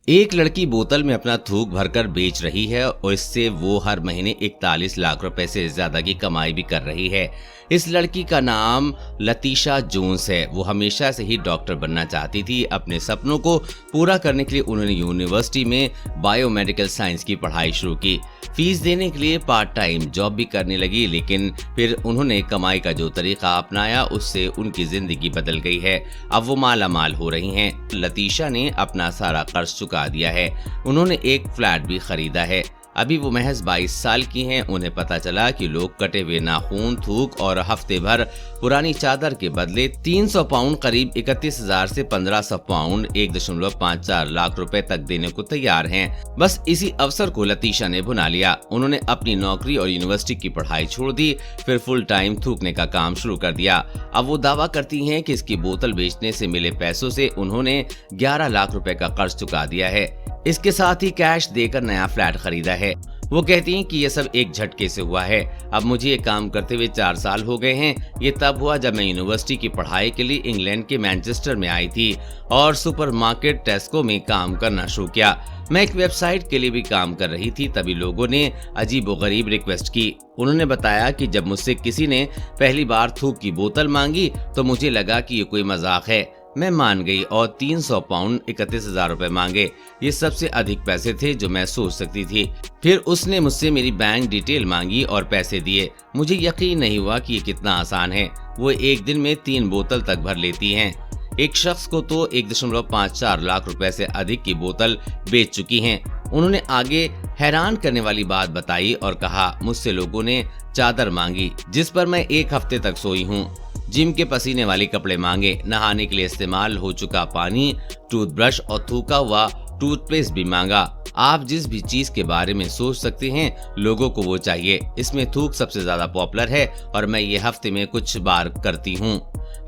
एक लड़की बोतल में अपना थूक भरकर बेच रही है और इससे वो हर महीने 41 लाख रुपए से ज्यादा की कमाई भी कर रही है। इस लड़की का नाम लतीशा जोन्स है। वो हमेशा से ही डॉक्टर बनना चाहती थी। अपने सपनों को पूरा करने के लिए उन्होंने यूनिवर्सिटी में बायोमेडिकल साइंस की पढ़ाई शुरू की। फीस देने के लिए पार्ट टाइम जॉब भी करने लगी, लेकिन फिर उन्होंने कमाई का जो तरीका अपनाया उससे उनकी जिंदगी बदल गई है। अब वो माला माल हो रही हैं। लतीशा ने अपना सारा कर्ज चुका दिया है। उन्होंने एक फ्लैट भी खरीदा है। अभी वो महज 22 साल की हैं। उन्हें पता चला कि लोग कटे हुए नाखून, थूक और हफ्ते भर पुरानी चादर के बदले 300 पाउंड करीब 31,000 से 1500 पाउंड 1.54 लाख रुपए तक देने को तैयार हैं। बस इसी अवसर को लतीशा ने भुना लिया। उन्होंने अपनी नौकरी और यूनिवर्सिटी की पढ़ाई छोड़ दी, फिर फुल टाइम थूकने का काम शुरू कर दिया। अब वो दावा करती हैं कि इसकी बोतल बेचने से मिले पैसों से उन्होंने 11 लाख रुपए का कर्ज चुका दिया है। इसके साथ ही कैश देकर नया फ्लैट खरीदा है। वो कहती हैं कि ये सब एक झटके से हुआ है। अब मुझे ये काम करते हुए 4 साल हो गए हैं। ये तब हुआ जब मैं यूनिवर्सिटी की पढ़ाई के लिए इंग्लैंड के मैनचेस्टर में आई थी और सुपरमार्केट टेस्को में काम करना शुरू किया। मैं एक वेबसाइट के लिए भी काम कर रही थी। तभी लोगों ने अजीबोगरीब रिक्वेस्ट की। उन्होंने बताया कि जब मुझसे किसी ने पहली बार थूक की बोतल मांगी तो मुझे लगा कि ये कोई मजाक है। मैं मान गई और 300 पाउंड 31,000 रुपए मांगे। ये सबसे अधिक पैसे थे जो मैं सोच सकती थी। फिर उसने मुझसे मेरी बैंक डिटेल मांगी और पैसे दिए। मुझे यकीन नहीं हुआ कि ये कितना आसान है। वो एक दिन में 3 बोतल तक भर लेती हैं। एक शख्स को तो 1.54 लाख रुपए से अधिक की बोतल बेच चुकी हैं। उन्होंने आगे हैरान करने वाली बात बताई और कहा, मुझसे लोगों ने चादर मांगी जिस पर मैं 1 हफ्ते तक सोई हूँ। जिम के पसीने वाले कपड़े मांगे, नहाने के लिए इस्तेमाल हो चुका पानी, टूथब्रश और थूका हुआ टूथपेस्ट भी मांगा। आप जिस भी चीज के बारे में सोच सकते हैं लोगों को वो चाहिए। इसमें थूक सबसे ज्यादा पॉपुलर है और मैं ये हफ्ते में कुछ बार करती हूँ।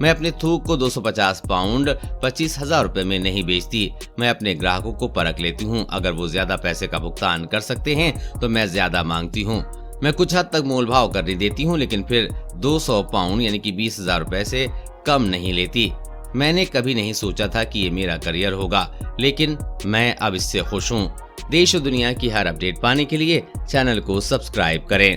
मैं अपने थूक को 250 पाउंड 25,000 रुपए में नहीं बेचती। मैं अपने ग्राहकों को परख लेती हूँ। अगर वो ज्यादा पैसे का भुगतान कर सकते हैं तो मैं ज्यादा मांगती हूँ। मैं कुछ हद तक मोल भाव करने देती हूँ, लेकिन फिर 200 पाउंड यानी कि 20,000 रुपए से कम नहीं लेती। मैंने कभी नहीं सोचा था कि ये मेरा करियर होगा, लेकिन मैं अब इससे खुश हूँ। देश और दुनिया की हर अपडेट पाने के लिए चैनल को सब्सक्राइब करें।